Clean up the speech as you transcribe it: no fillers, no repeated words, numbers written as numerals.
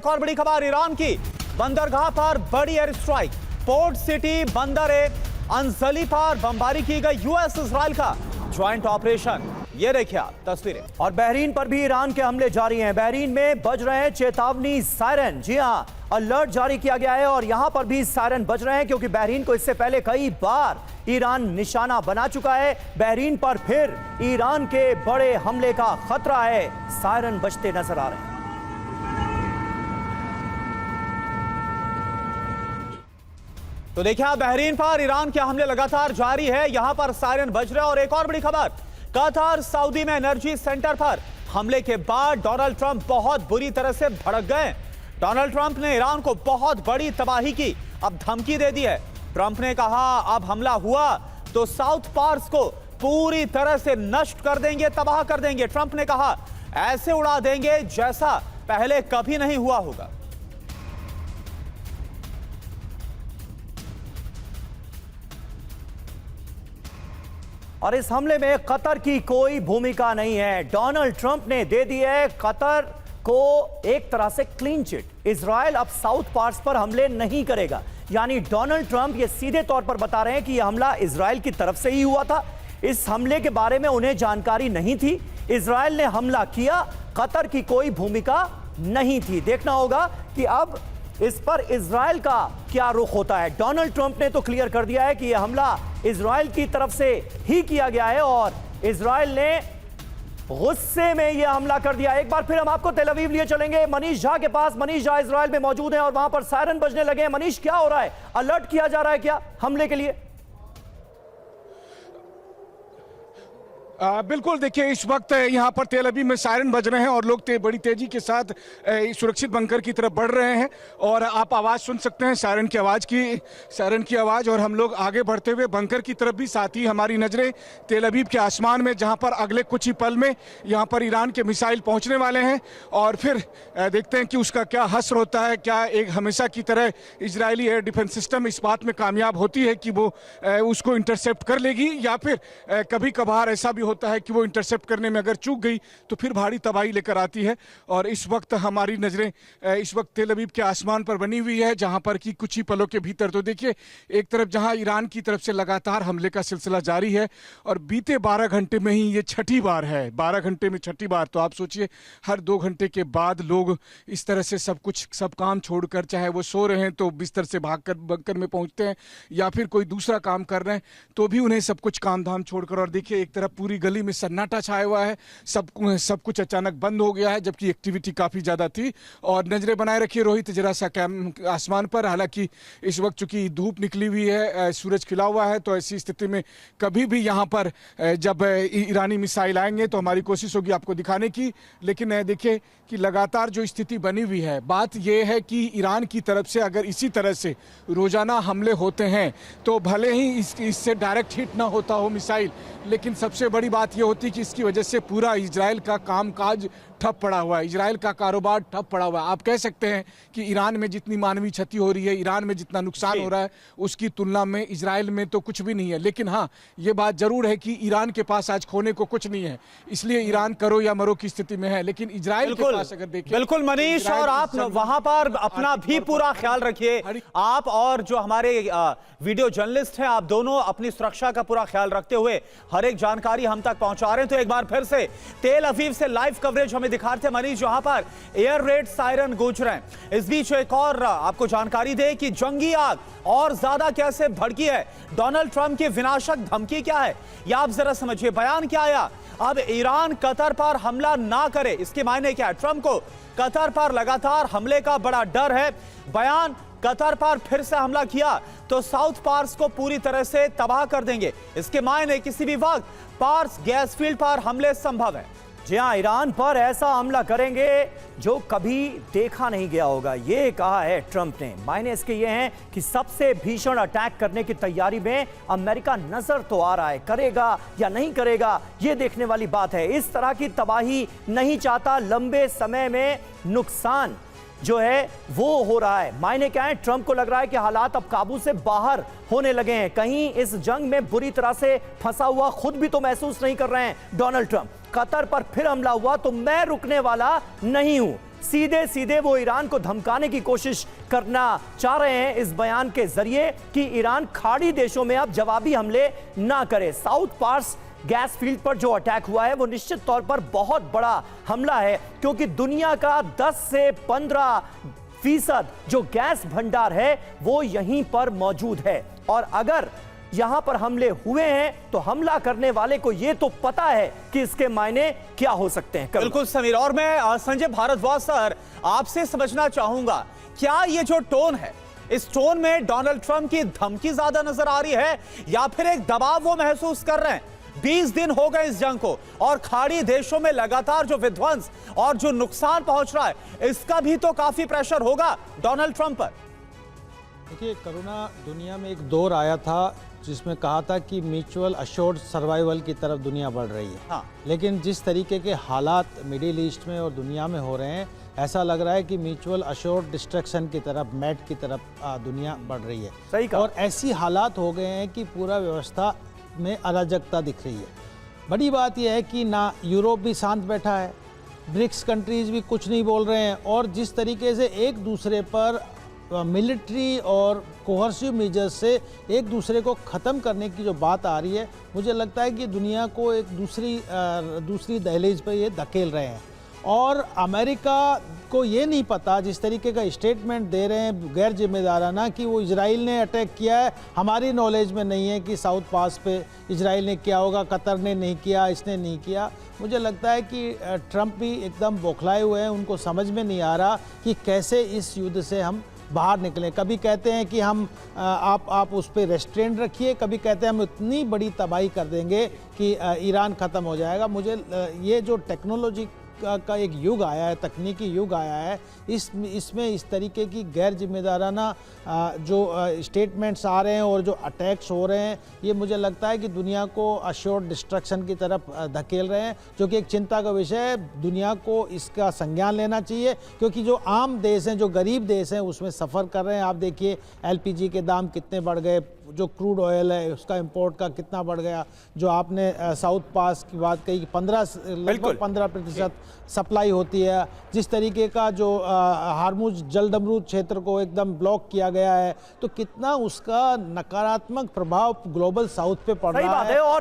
और बड़ी खबर ईरान की बंदरगाह पर बड़ी एयर स्ट्राइक। पोर्ट सिटी बंदर अंजली पर बमबारी की गई। यूएस इजराइल का ज्वाइंट ऑपरेशन। ये देखिए आप तस्वीरें। और बहरीन पर भी ईरान के हमले जारी हैं। बहरीन में बज रहे हैं चेतावनी सायरन। जी हां, अलर्ट जारी किया गया है और यहां पर भी सायरन बज रहे हैं क्योंकि बहरीन को इससे पहले कई बार ईरान निशाना बना चुका है। बहरीन पर फिर ईरान के बड़े हमले का खतरा है। सायरन बजते नजर आ रहे हैं। तो देखिए बहरीन पर ईरान के हमले लगातार जारी है। यहां पर सायरन बज रहे हैं। और एक और बड़ी खबर, कतर सऊदी में एनर्जी सेंटर पर हमले के बाद डोनाल्ड ट्रंप बहुत बुरी तरह से भड़क गए। डोनाल्ड ट्रंप ने ईरान को बहुत बड़ी तबाही की अब धमकी दे दी है। ट्रंप ने कहा अब हमला हुआ तो साउथ पार्स को पूरी तरह से नष्ट कर देंगे, तबाह कर देंगे। ट्रंप ने कहा ऐसे उड़ा देंगे जैसा पहले कभी नहीं हुआ होगा। और इस हमले में कतर की कोई भूमिका नहीं है। डोनाल्ड ट्रंप ने दे दी है कतर को एक तरह से क्लीन चिट। इजराइल अब साउथ पार्ट्स पर हमले नहीं करेगा। यानी डोनाल्ड ट्रंप ये सीधे तौर पर बता रहे हैं कि यह हमला इजराइल की तरफ से ही हुआ था। इस हमले के बारे में उन्हें जानकारी नहीं थी। इजराइल ने हमला किया, कतर की कोई भूमिका नहीं थी। देखना होगा कि अब इस पर इजराइल का क्या रुख होता है। डोनाल्ड ट्रंप ने तो क्लियर कर दिया है कि यह हमला इजराइल की तरफ से ही किया गया है और इजराइल ने गुस्से में यह हमला कर दिया। एक बार फिर हम आपको तेल अवीव लिए चलेंगे मनीष झा के पास। मनीष झा इजराइल में मौजूद हैं और वहां पर सायरन बजने लगे हैं। मनीष, क्या हो रहा है? अलर्ट किया जा रहा है क्या हमले के लिए? बिल्कुल, देखिए इस वक्त यहाँ पर तेल अवीव में सायरन बज रहे हैं और लोग बड़ी तेजी के साथ सुरक्षित बंकर की तरफ बढ़ रहे हैं। और आप आवाज़ सुन सकते हैं सायरन की आवाज़। और हम लोग आगे बढ़ते हुए बंकर की तरफ भी, साथ ही हमारी नज़रें तेल अवीव के आसमान में, जहाँ पर अगले कुछ ही पल में यहाँ पर ईरान के मिसाइल पहुँचने वाले हैं। और फिर देखते हैं कि उसका क्या हश्र होता है। क्या एक हमेशा की तरह इजरायली एयर डिफेंस सिस्टम इस बात में कामयाब होती है कि वो उसको इंटरसेप्ट कर लेगी, या फिर कभी कभार ऐसा भी होता है कि वो इंटरसेप्ट करने में अगर चूक गई तो फिर भारी तबाही लेकर आती है। और इस वक्त हमारी नजरें इस वक्त तेल अवीव के आसमान पर बनी हुई है, जहां पर कि कुछ ही पलों के भीतर तो देखिए एक तरफ जहां ईरान की तरफ से लगातार हमले का सिलसिला जारी है और बीते 12 घंटे में ही ये छठी बार है। 12 घंटे में छठी बार, तो आप सोचिए हर 2 घंटे के बाद लोग इस तरह से सब काम छोड़कर, चाहे वो सो रहे हैं तो बिस्तर से भागकर बंकर में पहुंचते हैं, या फिर कोई दूसरा काम कर रहे हैं तो भी उन्हें सब कुछ काम धाम छोड़कर। और देखिए एक तरफ पूरी गली में सन्नाटा छाया हुआ है, सब कुछ अचानक बंद हो गया है, जबकि एक्टिविटी काफी ज्यादा थी। और नजरें बनाए रखिए रोहित जरा सा आसमान पर। हालांकि इस वक्त चूंकि धूप निकली हुई है, सूरज खिला हुआ है, तो ऐसी स्थिति में कभी भी यहाँ पर जब ईरानी मिसाइल आएंगे तो हमारी कोशिश होगी आपको दिखाने की। लेकिन देखिए कि लगातार जो स्थिति बनी हुई है, बात यह है कि ईरान की तरफ से अगर इसी तरह से रोजाना हमले होते हैं तो भले ही इससे डायरेक्ट हिट ना होता हो मिसाइल, लेकिन सबसे बड़ी बात यह होती कि इसकी वजह से पूरा इजराइल का कामकाज ठप पड़ा हुआ है, इजराइल का कारोबार ठप पड़ा हुआ है। आप कह सकते हैं कि ईरान में जितनी मानवीय क्षति हो रही है, ईरान में जितना नुकसान हो रहा है, उसकी तुलना में इजराइल में तो कुछ भी नहीं है। लेकिन हाँ, ये बात जरूर है कि ईरान के पास आज खोने को कुछ नहीं है, इसलिए ईरान करो या मरो की स्थिति में है। लेकिन इजराइल के पास अगर देखें, बिल्कुल मनीष, और आप वहां पर अपना भी पूरा ख्याल रखिए। आप और जो हमारे वीडियो जर्नलिस्ट हैं, आप दोनों अपनी सुरक्षा का पूरा ख्याल रखते हुए हर एक जानकारी हम तक पहुंचा रहे हैं। तो एक बार फिर से तेल अवीव से लाइव कवरेज हमें दिखा रहे थे मनीष, जहां पर एयर रेड सायरन गूंज रहे हैं। इस बीच एक और आपको जानकारी दे कि जंगी आग और ज्यादा कैसे भड़की है। डोनाल्ड ट्रंप की विनाशक धमकी क्या है, यह आप जरा समझिए। बयान क्या आया, अब ईरान कतर पर हमला ना करे, इसके मायने क्या है? ट्रंप को कतर पर लगातार हमले का बड़ा डर है। बयान, कतर पर फिर से हमला किया तो साउथ पार्स को पूरी तरह से तबाह कर देंगे। इसके मायने किसी भी वक्त पार्स गैस फील्ड पर हमले संभव है। जी हाँ, ईरान पर ऐसा हमला करेंगे जो कभी देखा नहीं गया होगा, ये कहा है ट्रंप ने। मायने इसके ये हैं कि सबसे भीषण अटैक करने की तैयारी में अमेरिका नजर तो आ रहा है, करेगा या नहीं करेगा ये देखने वाली बात है। इस तरह की तबाही नहीं चाहता, लंबे समय में नुकसान जो है वो हो रहा है। मायने क्या है, ट्रंप को लग रहा है कि हालात अब काबू से बाहर होने लगे हैं। कहीं इस जंग में बुरी तरह से फंसा हुआ खुद भी तो महसूस नहीं कर रहे हैं डोनाल्ड ट्रंप। कतर पर फिर हमला हुआ तो मैं रुकने वाला नहीं हूं, सीधे सीधे वो ईरान को धमकाने की कोशिश करना चाह रहे हैं इस बयान के जरिए कि ईरान खाड़ी देशों में अब जवाबी हमले ना करे। साउथ पार्स गैस फील्ड पर जो अटैक हुआ है वो निश्चित तौर पर बहुत बड़ा हमला है, क्योंकि दुनिया का 10 से 15% जो गैस भंडार है वो यहीं पर मौजूद है। और अगर यहां पर हमले हुए हैं तो हमला करने वाले को यह तो पता है कि इसके मायने क्या हो सकते हैं। बिल्कुल समीर, और मैं संजय भारद्वाज सर आपसे समझना चाहूंगा, क्या ये जो टोन है, इस टोन में डोनाल्ड ट्रंप की धमकी ज्यादा नजर आ रही है या फिर एक दबाव वो महसूस कर रहे हैं? 20 दिन हो गए इस जंग को और खाड़ी देशों में लगातार जो विध्वंस और जो नुकसान पहुंच रहा है, इसका भी तो काफी प्रेशर होगा डोनाल्ड ट्रंप पर। देखिए, कोरोना दुनिया में एक दौर आया था जिसमें कहा था कि म्यूचुअल अश्योर्ड सर्वाइवल की तरफ दुनिया बढ़ रही है। हाँ। लेकिन जिस तरीके के हालात मिडिल ईस्ट में और दुनिया में हो रहे हैं, ऐसा लग रहा है कि म्यूचुअल अश्योर्ड डिस्ट्रक्शन की तरफ, मैट की तरफ दुनिया बढ़ रही है। सही कहा। और ऐसी हालात हो गए हैं कि पूरा व्यवस्था में अराजकता दिख रही है। बड़ी बात यह है कि ना यूरोप भी शांत बैठा है, ब्रिक्स कंट्रीज भी कुछ नहीं बोल रहे हैं, और जिस तरीके से एक दूसरे पर मिलिट्री और कोहर्सिव मेजर्स से एक दूसरे को ख़त्म करने की जो बात आ रही है, मुझे लगता है कि दुनिया को एक दूसरी दहलीज पर ये धकेल रहे हैं। और अमेरिका को ये नहीं पता, जिस तरीके का स्टेटमेंट दे रहे हैं गैर जिम्मेदाराना, कि वो इजराइल ने अटैक किया है, हमारी नॉलेज में नहीं है कि साउथ पास पे इजराइल ने किया होगा, कतर ने नहीं किया, इसने नहीं किया। मुझे लगता है कि ट्रंप भी एकदम बौखलाए हुए हैं, उनको समझ में नहीं आ रहा कि कैसे इस युद्ध से हम बाहर निकलें। कभी कहते हैं कि हम आप उस पर रेस्ट्रेंट रखिए, कभी कहते हैं हम इतनी बड़ी तबाही कर देंगे कि ईरान ख़त्म हो जाएगा। मुझे ये जो टेक्नोलॉजी का एक युग आया है, तकनीकी युग आया है, इसमें इस तरीके की गैर जिम्मेदाराना जो स्टेटमेंट्स आ रहे हैं और जो अटैक्स हो रहे हैं, ये मुझे लगता है कि दुनिया को अश्योर्ड डिस्ट्रक्शन की तरफ धकेल रहे हैं, जो कि एक चिंता का विषय है। दुनिया को इसका संज्ञान लेना चाहिए, क्योंकि जो आम देश हैं, जो गरीब देश हैं, उसमें सफ़र कर रहे हैं। आप देखिए LPG के दाम कितने बढ़ गए, जो क्रूड ऑयल है उसका इंपोर्ट का कितना बढ़ गया, जो आपने साउथ पास की बात कही कि लगभग 15% सप्लाई होती है। जिस तरीके का जो हार्मुज जलदमरूद क्षेत्र को एकदम ब्लॉक किया गया है, तो कितना उसका नकारात्मक प्रभाव ग्लोबल साउथ पे पड़ रहा है। और